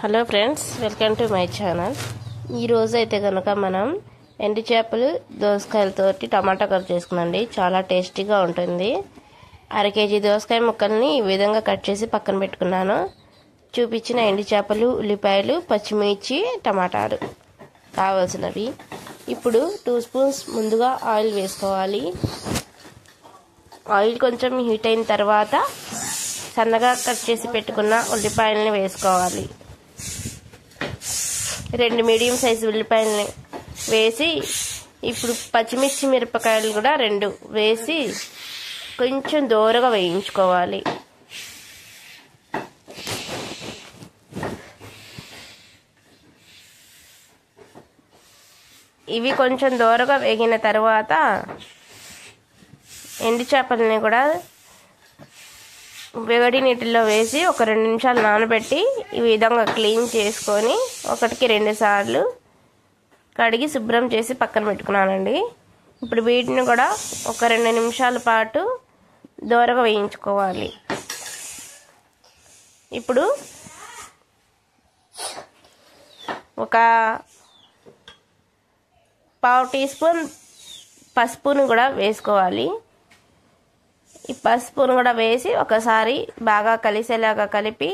Hello friends, welcome to my channel. ఈరోజు అయితే కనుక మనం ఎండు చేపలు దోసకాయలతోటి టమాటా కర్రీ చేసుకున్నాండి. చాలా టేస్టీగా ఉంటుంది. 1/2 కేజీ దోసకాయ ముక్కల్ని ఈ విధంగా కట్ చేసి పక్కన పెట్టుకున్నాను. చూపించిన ఎండు చేపలు, ఉల్లిపాయలు, పచ్చిమిర్చి, టమాటాలు కావాల్సినవి. ఇప్పుడు 2 స్పూన్స్ ముందుగా ఆయిల్ వేసుకోవాలి. ఆయిల్ కొంచెం హీట్ అయిన తర్వాత సన్నగా కట్ చేసి పెట్టుకున్న ఉల్లిపాయలని వేసుకోవాలి. 2 మీడియం సైజు ఉల్లిపాయలని వేసి ఇప్పుడు పచ్చిమిర్చి మిరపకాయలు కూడా 2 వేసి కొంచెం దోరగా వేయించుకోవాలి. ఇవి కొంచెం దోరగా వేగిన తర్వాత ఎండు చేపలని కూడా వేడి నీటిలో వేసి ఒక 2 నిమిషాలు నానబెట్టి ఈ విధంగా క్లీన్ చేసుకొని 1కి 2 సార్లు కడిగి శుభ్రం చేసి పక్కన పెట్టుకున్నానండి. ఇప్పుడు వీటిని కూడా ఒక 2 నిమిషాల పాటు దోరగా వేయించుకోవాలి. ఇప్పుడు ఒక 1/2 టీ స్పూన్ పసుపును కూడా వేసుకోవాలి. ఈ పసుపును కూడా వేసి ఒకసారి బాగా కలిసేలాగా కలిపి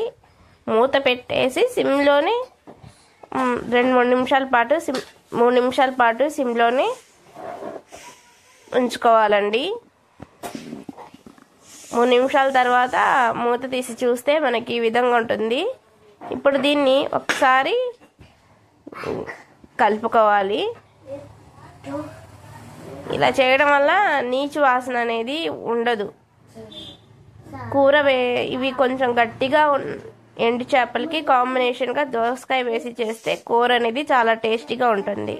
మూత పెట్టేసి సిమ్లోనే 2-3 నిమిషాల పాటు 3 నిమిషాల పాటు సిమ్లోనే ఉంచుకోవాలండి. 3 నిమిషాల తర్వాత మూత తీసి చూస్తే మనకి ఈ విధంగా ఉంటుంది. ఇప్పుడు దీన్ని ఒకసారి కలుపుకోవాలి. ఇలా చేయడం వల్ల నీచు వాసన అనేది ఉండదు. కూర ఇవి కొంచెం గట్టిగా ఎండు చేపలకి కాంబినేషన్గా దోసకాయ వేసి చేస్తే కూర అనేది చాలా టేస్టీగా ఉంటుంది.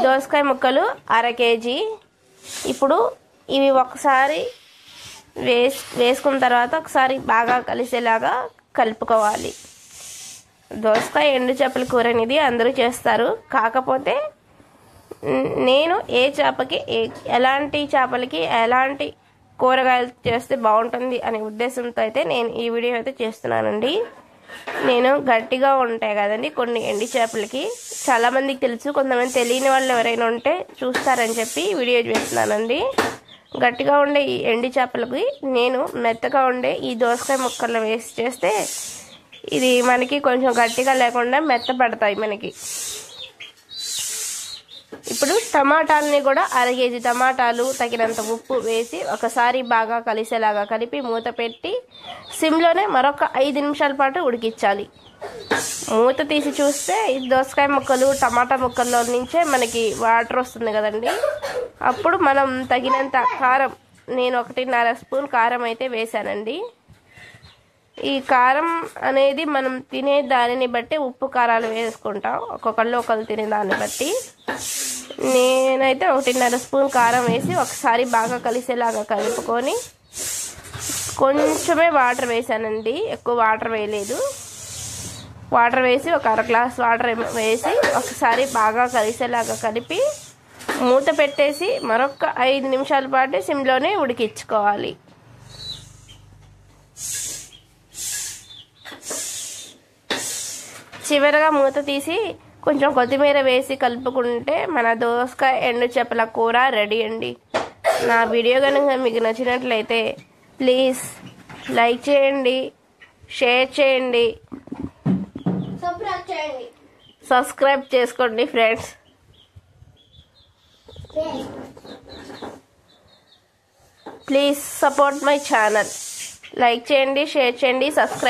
దోసకాయ ముక్కలు 1/2 కేజీ. ఇప్పుడు ఇవి ఒకసారి వేసుకున్న తర్వాత ఒకసారి బాగా కలిసేలాగా కలుపుకోవాలి. దోసకాయ ఎండు చేపల కూర అనేది అందరూ చేస్తారు. కాకపోతే నేను ఎలాంటి చేపలకి ఎలాంటి కూరగాయలు చేస్తే బాగుంటుంది అనే ఉద్దేశంతో అయితే నేను ఈ వీడియో అయితే చేస్తున్నానండి. నేను గట్టిగా ఉంటాయి కదండి కొన్ని ఎండు చేపలకి, చాలామందికి తెలుసు, కొంతమంది తెలియని వాళ్ళు ఎవరైనా ఉంటే చూస్తారని చెప్పి వీడియో చేస్తున్నానండి. గట్టిగా ఉండే ఈ ఎండు చేపలకి నేను మెత్తగా ఉండే ఈ దోసకాయ ముక్కల్లో వేసి చేస్తే ఇది మనకి కొంచెం గట్టిగా లేకుండా మెత్తపడతాయి మనకి. ఇప్పుడు టమాటాలని కూడా 1/2 కేజీ టమాటాలు, తగినంత ఉప్పు వేసి ఒకసారి బాగా కలిసేలాగా కలిపి మూత పెట్టి సిమ్లోనే మరొక 5 నిమిషాల పాటు ఉడికించాలి. మూత తీసి చూస్తే ఈ దోసకాయ ముక్కలు, టమాటా ముక్కల్లో నుంచే మనకి వాటర్ వస్తుంది కదండి. అప్పుడు మనం తగినంత కారం, నేను 1.5 స్పూన్ కారం అయితే వేసానండి. ఈ కారం అనేది మనం తినే దానిని బట్టి ఉప్పు కారాలు వేసుకుంటాం. ఒకళ్ళు తినే దాన్ని బట్టి. నేనైతే 1.5 స్పూన్ కారం వేసి ఒకసారి బాగా కలిసేలాగా కలుపుకొని కొంచెమే వాటర్ వేసానండి, ఎక్కువ వాటర్ వేయలేదు. వాటర్ వేసి ఒక 1/2 గ్లాస్ వాటర్ వేసి ఒకసారి బాగా కలిసేలాగా కలిపి మూత పెట్టేసి మరొక 5 నిమిషాల పాటు సిమ్లోనే ఉడికించుకోవాలి. చివరగా మూత తీసి కొంచెం కొత్తిమీర వేసి కలుపుకుంటే మన దోసకాయ ఎండు చేపల కూర రెడీ అండి. నా వీడియో కనుక మీకు నచ్చినట్లయితే ప్లీజ్ లైక్ చేయండి, షేర్ చేయండి, సబ్స్క్రైబ్ చేసుకోండి friends. Please support my channel. Like చేయండి, షేర్ చేయండి, సబ్స్క్రైబ్